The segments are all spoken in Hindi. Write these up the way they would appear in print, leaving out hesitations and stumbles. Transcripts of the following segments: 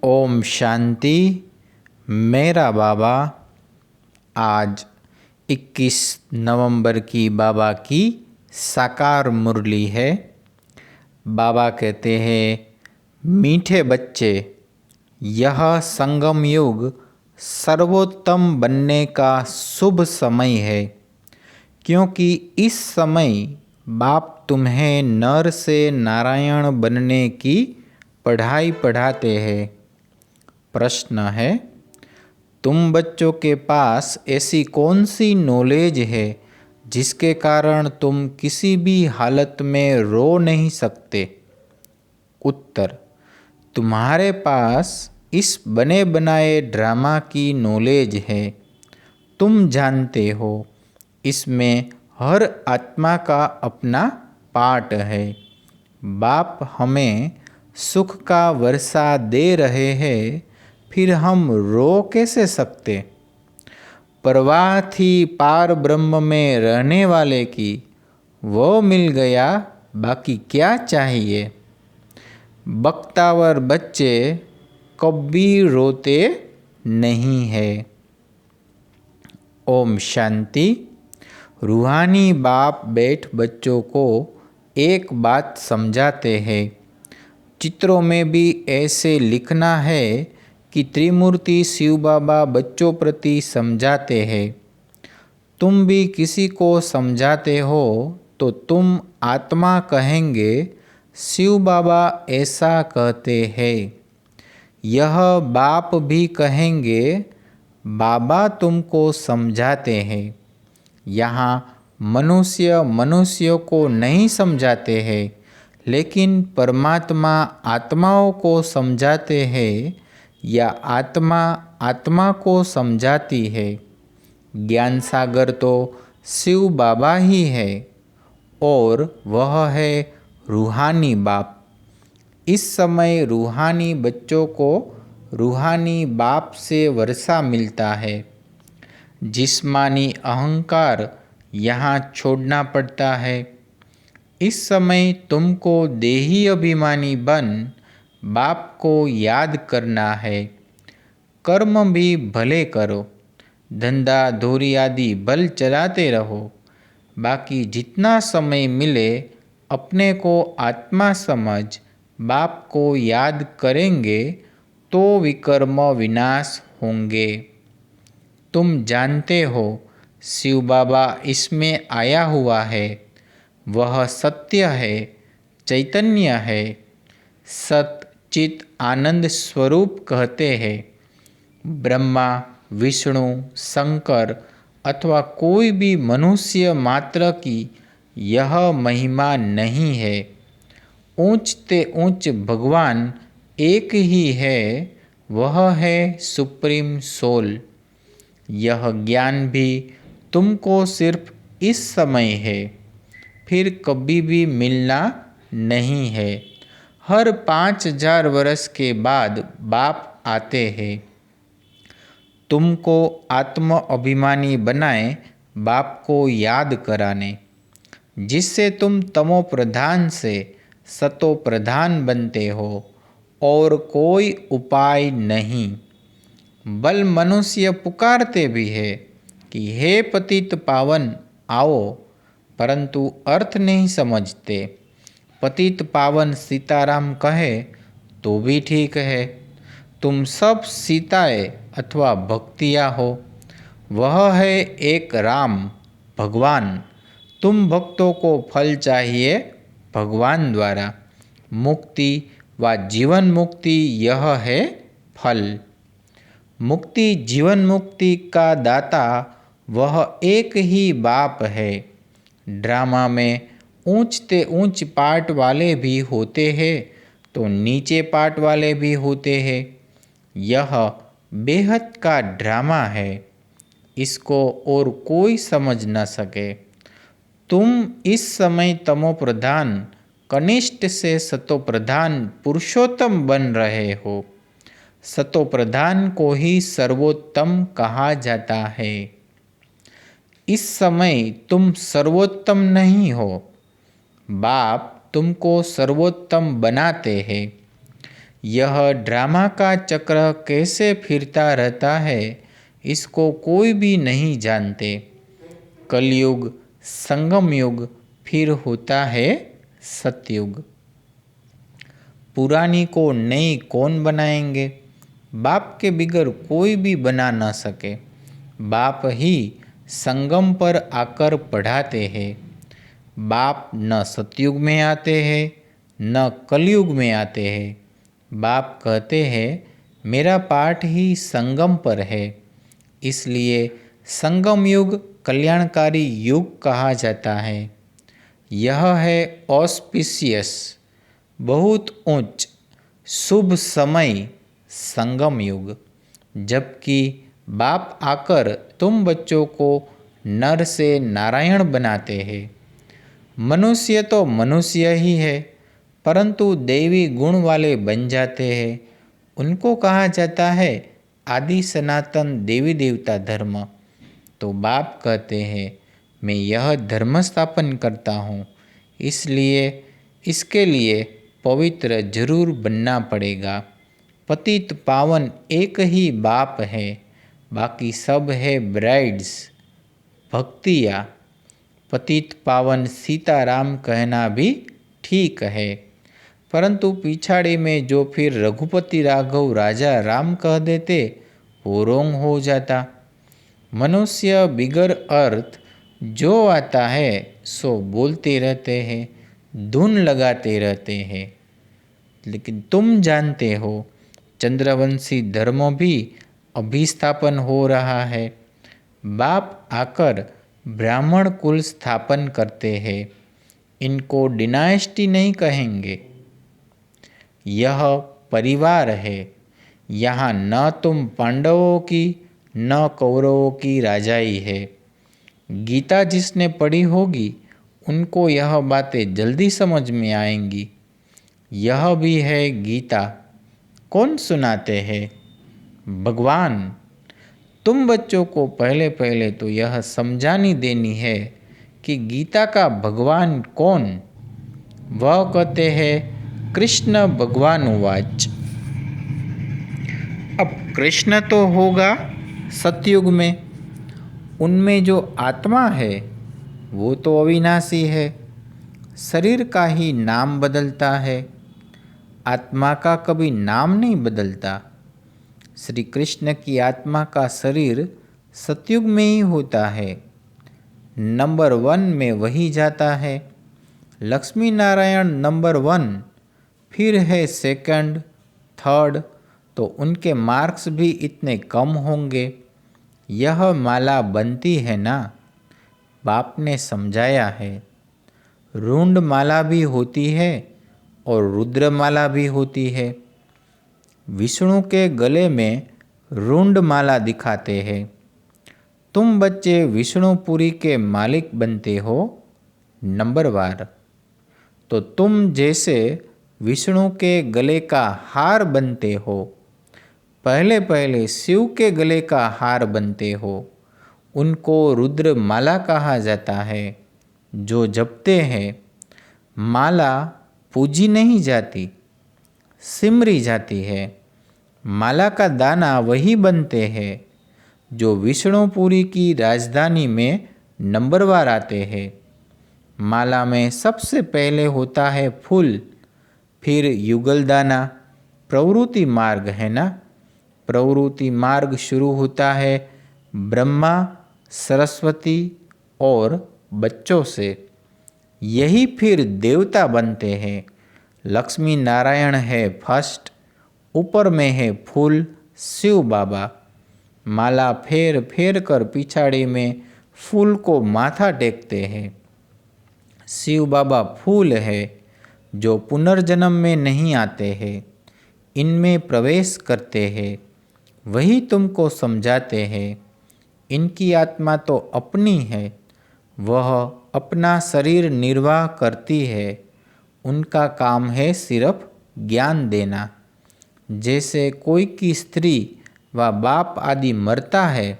ओम शांति। मेरा बाबा। आज 21 नवंबर की बाबा की साकार मुरली है। बाबा कहते हैं, मीठे बच्चे, यह संगम युग सर्वोत्तम बनने का शुभ समय है, क्योंकि इस समय बाप तुम्हें नर से नारायण बनने की पढ़ाई पढ़ाते हैं। प्रश्न है, तुम बच्चों के पास ऐसी कौन सी नॉलेज है जिसके कारण तुम किसी भी हालत में रो नहीं सकते? उत्तर, तुम्हारे पास इस बने बनाए ड्रामा की नॉलेज है। तुम जानते हो, इसमें हर आत्मा का अपना पार्ट है। बाप हमें सुख का वर्षा दे रहे हैं, फिर हम रो कैसे सकते? परवाह थी पार ब्रह्म में रहने वाले की, वो मिल गया, बाकी क्या चाहिए? बख्तावर बच्चे कभी रोते नहीं है। ओम शांति। रूहानी बाप बैठ बच्चों को एक बात समझाते हैं। चित्रों में भी ऐसे लिखना है कि त्रिमूर्ति शिव बाबा बच्चों प्रति समझाते हैं। तुम भी किसी को समझाते हो तो तुम आत्मा कहेंगे, शिव बाबा ऐसा कहते हैं। यह बाप भी कहेंगे, बाबा तुमको समझाते हैं। यहाँ मनुष्य मनुष्यों को नहीं समझाते हैं, लेकिन परमात्मा आत्माओं को समझाते हैं या आत्मा आत्मा को समझाती है। ज्ञान सागर तो शिव बाबा ही है और वह है रूहानी बाप। इस समय रूहानी बच्चों को रूहानी बाप से वर्षा मिलता है। जिस्मानी अहंकार यहाँ छोड़ना पड़ता है। इस समय तुमको देही अभिमानी बन बाप को याद करना है। कर्म भी भले करो, धंधा धोरी आदि बल चलाते रहो, बाकी जितना समय मिले अपने को आत्मा समझ बाप को याद करेंगे तो विकर्म विनाश होंगे। तुम जानते हो, शिव बाबा इसमें आया हुआ है। वह सत्य है, चैतन्य है, सत चित आनंद स्वरूप कहते हैं। ब्रह्मा, विष्णु, शंकर अथवा कोई भी मनुष्य मात्र की यह महिमा नहीं है। ऊंचते ऊंच भगवान एक ही है, वह है सुप्रीम सोल। यह ज्ञान भी तुमको सिर्फ इस समय है, फिर कभी भी मिलना नहीं है। हर 5000 वर्ष के बाद बाप आते हैं। तुमको आत्म अभिमानी बनाए बाप को याद कराने, जिससे तुम तमो प्रधान से सतो प्रधान बनते हो और कोई उपाय नहीं। बल मनुष्य पुकारते भी है कि हे पतित पावन आओ, परंतु अर्थ नहीं समझते। पतित पावन सीताराम कहे तो भी ठीक है। तुम सब सीताएं अथवा भक्तियाँ हो। वह है एक राम भगवान। तुम भक्तों को फल चाहिए भगवान द्वारा। मुक्ति व जीवन मुक्ति यह है फल। मुक्ति जीवन मुक्ति का दाता वह एक ही बाप है। ड्रामा में ऊंचते ऊंच पार्ट वाले भी होते हैं तो नीचे पार्ट वाले भी होते हैं। यह बेहद का ड्रामा है, इसको और कोई समझ न सके। तुम इस समय तमो प्रधान कनिष्ठ से सतो प्रधान पुरुषोत्तम बन रहे हो। सतो प्रधान को ही सर्वोत्तम कहा जाता है। इस समय तुम सर्वोत्तम नहीं हो, बाप तुमको सर्वोत्तम बनाते हैं। यह ड्रामा का चक्र कैसे फिरता रहता है इसको कोई भी नहीं जानते। कलयुग, संगम युग, फिर होता है सतयुग। पुरानी को नई कौन बनाएंगे? बाप के बिगर कोई भी बना न सके। बाप ही संगम पर आकर पढ़ाते हैं। बाप न सतयुग में आते हैं न कलयुग में आते हैं। बाप कहते हैं मेरा पाठ ही संगम पर है, इसलिए संगम युग कल्याणकारी युग कहा जाता है। यह है ऑस्पिशियस, बहुत उच्च शुभ समय संगम युग, जबकि बाप आकर तुम बच्चों को नर से नारायण बनाते हैं। मनुष्य तो मनुष्य ही है, परंतु देवी गुण वाले बन जाते हैं। उनको कहा जाता है आदि सनातन देवी देवता धर्म। तो बाप कहते हैं मैं यह धर्म स्थापन करता हूँ, इसलिए इसके लिए पवित्र जरूर बनना पड़ेगा। पतित पावन एक ही बाप है, बाकी सब है ब्राइड्स, भक्तियाँ। पतित पावन सीताराम कहना भी ठीक है, परंतु पिछाड़ी में जो फिर रघुपति राघव राजा राम कह देते वो रोंग हो जाता। मनुष्य बिगर अर्थ जो आता है सो बोलते रहते हैं, धुन लगाते रहते हैं। लेकिन तुम जानते हो चंद्रवंशी धर्म भी अभिस्थापन हो रहा है। बाप आकर ब्राह्मण कुल स्थापन करते हैं। इनको डिनाइस्टी नहीं कहेंगे, यह परिवार है। यहाँ न तुम पांडवों की न कौरवों की राजाई है। गीता जिसने पढ़ी होगी उनको यह बातें जल्दी समझ में आएंगी। यह भी है गीता। कौन सुनाते हैं? भगवान। तुम बच्चों को पहले पहले तो यह समझानी देनी है कि गीता का भगवान कौन। वह कहते हैं कृष्ण भगवान उवाच। अब कृष्ण तो होगा सतयुग में, उनमें जो आत्मा है वो तो अविनाशी है। शरीर का ही नाम बदलता है, आत्मा का कभी नाम नहीं बदलता। श्री कृष्ण की आत्मा का शरीर सतयुग में ही होता है। नंबर 1 में वही जाता है। लक्ष्मी नारायण नंबर 1, फिर है सेकंड, थर्ड, तो उनके मार्क्स भी इतने कम होंगे। यह माला बनती है ना, बाप ने समझाया है। रुंड माला भी होती है और रुद्र माला भी होती है। विष्णु के गले में रुंड माला दिखाते हैं। तुम बच्चे विष्णुपुरी के मालिक बनते हो नंबरवार, तो तुम जैसे विष्णु के गले का हार बनते हो। पहले पहले शिव के गले का हार बनते हो, उनको रुद्र माला कहा जाता है। जो जपते हैं माला पूजी नहीं जाती, सिमरी जाती है। माला का दाना वही बनते हैं जो विष्णुपुरी की राजधानी में नंबरवार आते हैं। माला में सबसे पहले होता है फूल, फिर युगल दाना। प्रवृत्ति मार्ग है ना, प्रवृत्ति मार्ग शुरू होता है ब्रह्मा, सरस्वती और बच्चों से। यही फिर देवता बनते हैं। लक्ष्मी नारायण है फर्स्ट, ऊपर में है फूल शिव बाबा। माला फेर फेर कर पिछाड़ी में फूल को माथा टेकते हैं। शिव बाबा फूल है जो पुनर्जन्म में नहीं आते हैं, इनमें प्रवेश करते हैं। वही तुमको समझाते हैं। इनकी आत्मा तो अपनी है, वह अपना शरीर निर्वाह करती है। उनका काम है सिर्फ ज्ञान देना। जैसे कोई की स्त्री व बाप आदि मरता है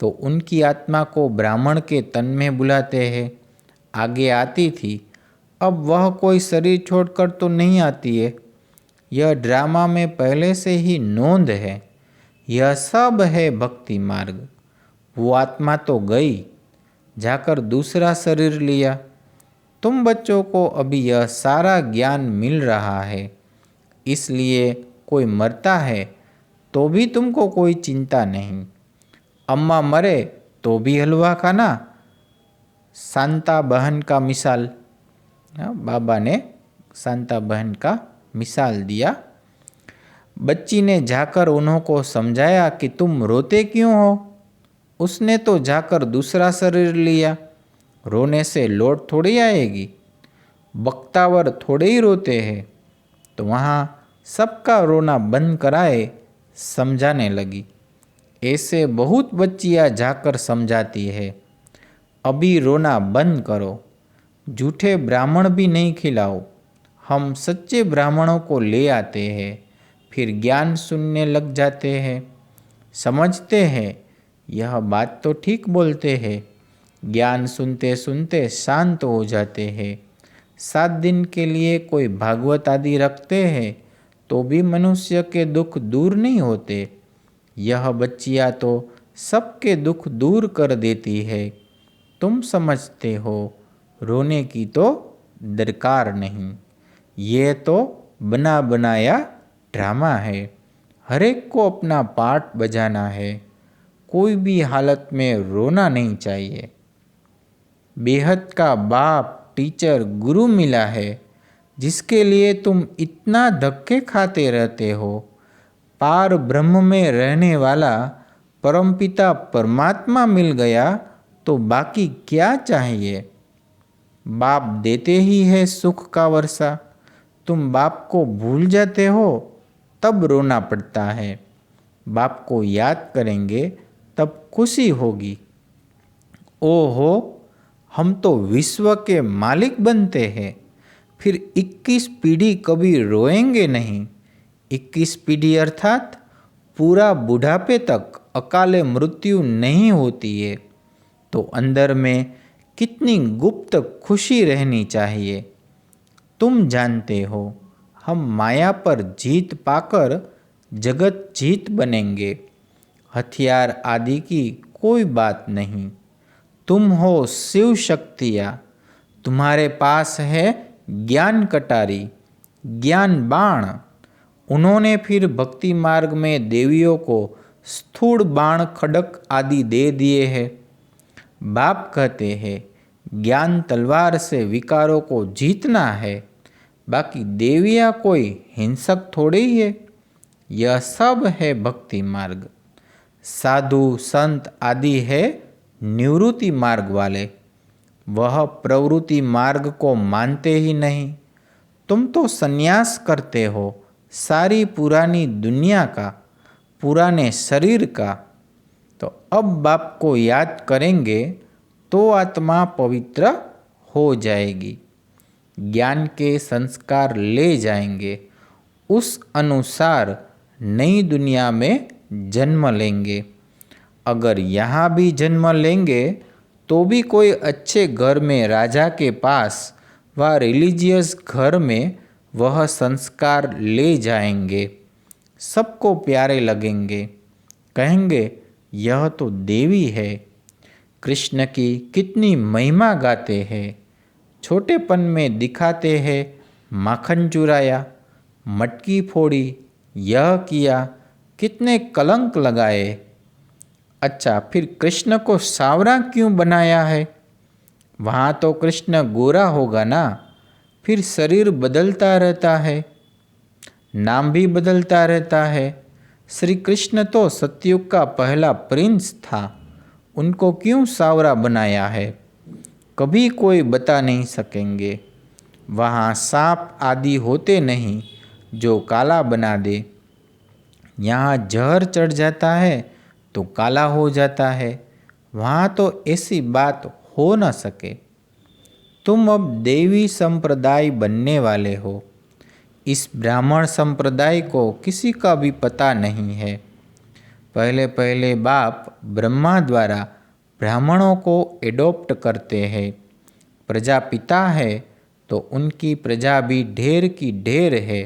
तो उनकी आत्मा को ब्राह्मण के तन में बुलाते हैं। आगे आती थी, अब वह कोई शरीर छोड़कर तो नहीं आती है। यह ड्रामा में पहले से ही नोंद है। यह सब है भक्ति मार्ग। वो आत्मा तो गई, जाकर दूसरा शरीर लिया। तुम बच्चों को अभी यह सारा ज्ञान मिल रहा है, इसलिए कोई मरता है तो भी तुमको कोई चिंता नहीं। अम्मा मरे तो भी हलवा खाना। शांता बहन का मिसाल, बाबा ने शांता बहन का मिसाल दिया। बच्ची ने जाकर उन्होंने समझाया कि तुम रोते क्यों हो। उसने तो जाकर दूसरा शरीर लिया। रोने से लौट थोड़ी आएगी। बख्तावर थोड़े ही रोते हैं। तो वहाँ सबका रोना बंद कराए समझाने लगी। ऐसे बहुत बच्चियाँ जाकर समझाती है, अभी रोना बंद करो, झूठे ब्राह्मण भी नहीं खिलाओ। हम सच्चे ब्राह्मणों को ले आते हैं, फिर ज्ञान सुनने लग जाते हैं। समझते हैं यह बात तो ठीक बोलते हैं। ज्ञान सुनते सुनते शांत हो जाते हैं। 7 दिन के लिए कोई भागवत आदि रखते हैं तो भी मनुष्य के दुख दूर नहीं होते। यह बच्चियाँ तो सबके दुख दूर कर देती है। तुम समझते हो रोने की तो दरकार नहीं। ये तो बना बनाया ड्रामा है। हर एक को अपना पार्ट बजाना है। कोई भी हालत में रोना नहीं चाहिए। बेहद का बाप, टीचर, गुरु मिला है, जिसके लिए तुम इतना धक्के खाते रहते हो। पार ब्रह्म में रहने वाला परमपिता परमात्मा मिल गया तो बाकी क्या चाहिए। बाप देते ही है सुख का वर्षा। तुम बाप को भूल जाते हो तब रोना पड़ता है। बाप को याद करेंगे तब खुशी होगी। ओहो, हम तो विश्व के मालिक बनते हैं, फिर 21 पीढ़ी कभी रोएंगे नहीं। 21 पीढ़ी अर्थात पूरा बुढ़ापे तक अकाले मृत्यु नहीं होती है, तो अंदर में कितनी गुप्त खुशी रहनी चाहिए। तुम जानते हो हम माया पर जीत पाकर जगत जीत बनेंगे। हथियार आदि की कोई बात नहीं। तुम हो शिव शक्तियाँ। तुम्हारे पास है ज्ञान कटारी, ज्ञान बाण। उन्होंने फिर भक्ति मार्ग में देवियों को स्थूल बाण खड़क आदि दे दिए हैं। बाप कहते हैं ज्ञान तलवार से विकारों को जीतना है, बाकी देवियाँ कोई हिंसक थोड़ी ही है। यह सब है भक्ति मार्ग। साधु संत आदि है निवृत्ति मार्ग वाले। वह प्रवृत्ति मार्ग को मानते ही नहीं। तुम तो संन्यास करते हो सारी पुरानी दुनिया का, पुराने शरीर का। तो अब बाप को याद करेंगे तो आत्मा पवित्र हो जाएगी। ज्ञान के संस्कार ले जाएंगे, उस अनुसार नई दुनिया में जन्म लेंगे। अगर यहाँ भी जन्म लेंगे तो भी कोई अच्छे घर में राजा के पास व रिलीजियस घर में वह संस्कार ले जाएंगे। सबको प्यारे लगेंगे, कहेंगे यह तो देवी है। कृष्ण की कितनी महिमा गाते हैं। छोटेपन में दिखाते हैं माखन चुराया, मटकी फोड़ी, यह किया, कितने कलंक लगाए। अच्छा, फिर कृष्ण को सांवरा क्यों बनाया है? वहाँ तो कृष्ण गोरा होगा ना। फिर शरीर बदलता रहता है, नाम भी बदलता रहता है। श्री कृष्ण तो सतयुग का पहला प्रिंस था, उनको क्यों सांवरा बनाया है? कभी कोई बता नहीं सकेंगे। वहाँ सांप आदि होते नहीं जो काला बना दे। यहाँ जहर चढ़ जाता है तो काला हो जाता है। वहाँ तो ऐसी बात हो न सके। तुम अब देवी संप्रदाय बनने वाले हो। इस ब्राह्मण संप्रदाय को किसी का भी पता नहीं है। पहले पहले बाप ब्रह्मा द्वारा ब्राह्मणों को एडॉप्ट करते हैं। प्रजापिता है तो उनकी प्रजा भी ढेर की ढेर है।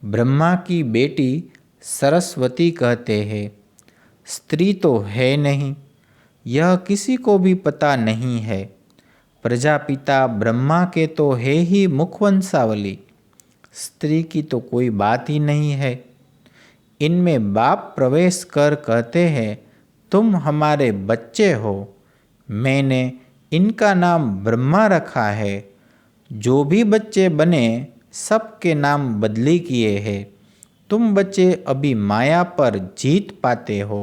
ब्रह्मा की बेटी सरस्वती कहते हैं। स्त्री तो है नहीं, यह किसी को भी पता नहीं है। प्रजापिता ब्रह्मा के तो है ही मुखवंशावली, स्त्री की तो कोई बात ही नहीं है। इनमें बाप प्रवेश कर कहते हैं, तुम हमारे बच्चे हो। मैंने इनका नाम ब्रह्मा रखा है। जो भी बच्चे बने सबके नाम बदली किए हैं। तुम बच्चे अभी माया पर जीत पाते हो।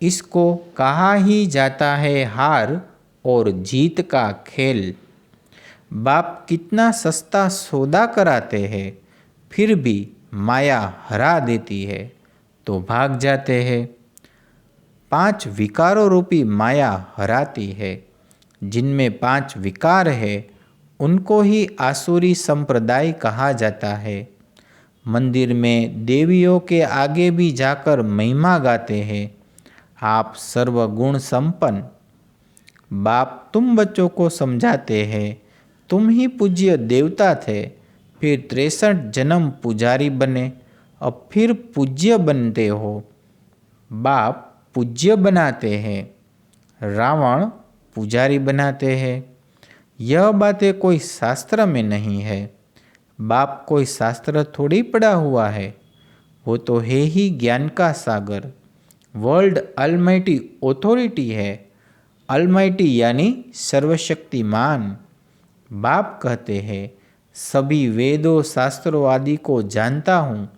इसको कहा ही जाता है हार और जीत का खेल। बाप कितना सस्ता सौदा कराते हैं, फिर भी माया हरा देती है तो भाग जाते हैं। 5 विकारों रूपी माया हराती है। जिनमें 5 विकार है उनको ही आसुरी संप्रदाय कहा जाता है। मंदिर में देवियों के आगे भी जाकर महिमा गाते हैं, आप सर्वगुण संपन्न। बाप तुम बच्चों को समझाते हैं, तुम ही पूज्य देवता थे, फिर 63 जन्म पुजारी बने, अब फिर पूज्य बनते हो। बाप पूज्य बनाते हैं, रावण पुजारी बनाते हैं। यह बातें कोई शास्त्र में नहीं है। बाप कोई शास्त्र थोड़ी पढ़ा हुआ है, वो तो है ही ज्ञान का सागर। वर्ल्ड अलमाइटी ऑथोरिटी है। अलमाइटी यानी सर्वशक्तिमान। बाप कहते हैं, सभी वेदों शास्त्रों आदि को जानता हूँ।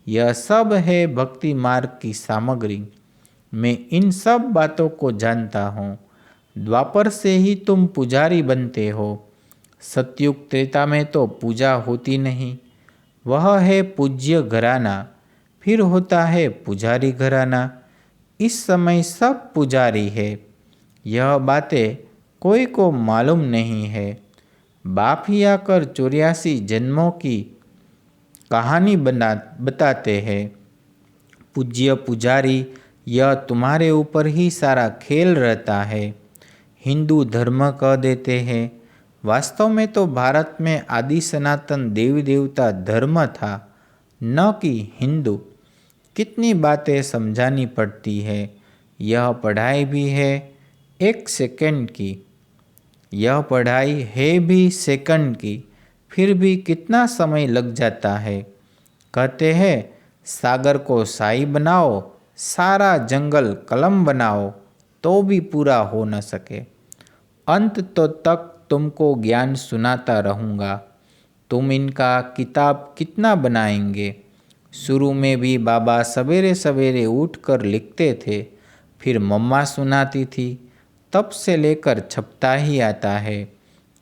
यह सब है भक्ति मार्ग की सामग्री। मैं इन सब बातों को जानता हूँ। द्वापर से ही तुम पुजारी बनते हो। सतयुग त्रेता में तो पूजा होती नहीं। वह है पूज्य घराना, फिर होता है पुजारी घराना। इस समय सब पुजारी है। यह बातें कोई को मालूम नहीं है। बाप ही आकर 84 जन्मों की कहानी बताते हैं। पूज्य पुजारी, यह तुम्हारे ऊपर ही सारा खेल रहता है। हिंदू धर्म कह देते हैं, वास्तव में तो भारत में आदि सनातन देवी देवता धर्म था, न कि हिंदू। कितनी बातें समझानी पड़ती है। यह पढ़ाई भी है 1 सेकंड की। यह पढ़ाई है भी सेकंड की, फिर भी कितना समय लग जाता है। कहते हैं, सागर को साई बनाओ, सारा जंगल कलम बनाओ, तो भी पूरा हो न सके। अंत तो तक तुमको ज्ञान सुनाता रहूँगा। तुम इनका किताब कितना बनाएंगे। शुरू में भी बाबा सवेरे सवेरे उठकर लिखते थे, फिर मम्मा सुनाती थी, तब से लेकर छपता ही आता है।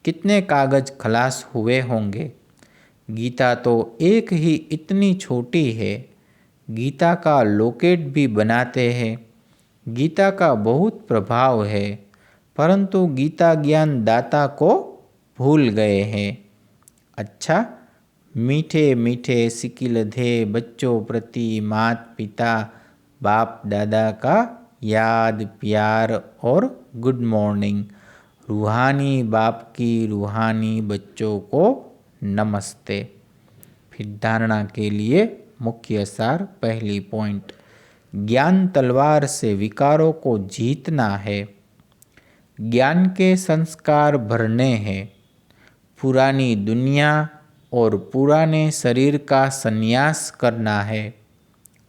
कितने कागज खलास हुए होंगे। गीता तो एक ही इतनी छोटी है। गीता का लॉकेट भी बनाते हैं। गीता का बहुत प्रभाव है, परंतु गीता ज्ञान दाता को भूल गए हैं। अच्छा, मीठे मीठे सिकिलधे बच्चों प्रति मात पिता बाप दादा का याद प्यार और गुड मॉर्निंग। रूहानी बाप की रूहानी बच्चों को नमस्ते। फिर धारणा के लिए मुख्य सार। पहली पॉइंट, ज्ञान तलवार से विकारों को जीतना है। ज्ञान के संस्कार भरने हैं। पुरानी दुनिया और पुराने शरीर का संन्यास करना है।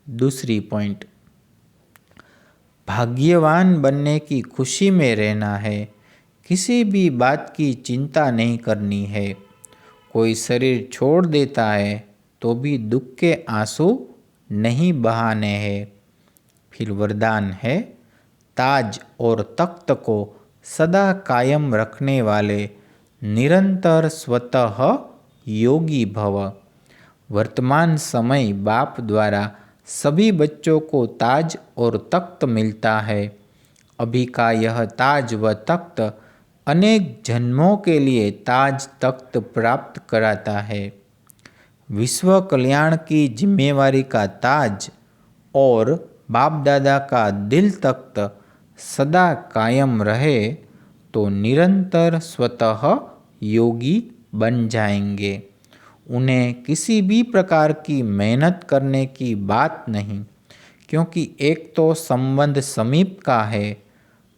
दूसरी पॉइंट, भाग्यवान बनने की खुशी में रहना है। किसी भी बात की चिंता नहीं करनी है। कोई शरीर छोड़ देता है तो भी दुख के आंसू नहीं बहाने हैं। फिर वरदान है, ताज और तख्त को सदा कायम रखने वाले निरंतर स्वतः योगी भव। वर्तमान समय बाप द्वारा सभी बच्चों को ताज और तख्त मिलता है। अभी का यह ताज व तख्त अनेक जन्मों के लिए ताज तख्त प्राप्त कराता है। विश्व कल्याण की जिम्मेवारी का ताज और बाप दादा का दिल तख्त सदा कायम रहे तो निरंतर स्वतः योगी बन जाएंगे। उन्हें किसी भी प्रकार की मेहनत करने की बात नहीं, क्योंकि एक तो संबंध समीप का है,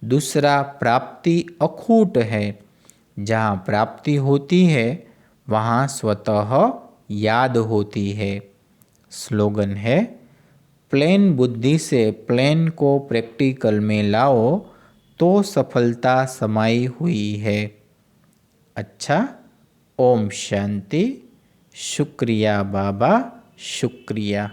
दूसरा प्राप्ति अखूट है। जहाँ प्राप्ति होती है वहाँ स्वतः याद होती है। स्लोगन है, प्लेन बुद्धि से प्लेन को प्रैक्टिकल में लाओ तो सफलता समाई हुई है। अच्छा, ओम शांति। शुक्रिया बाबा, शुक्रिया।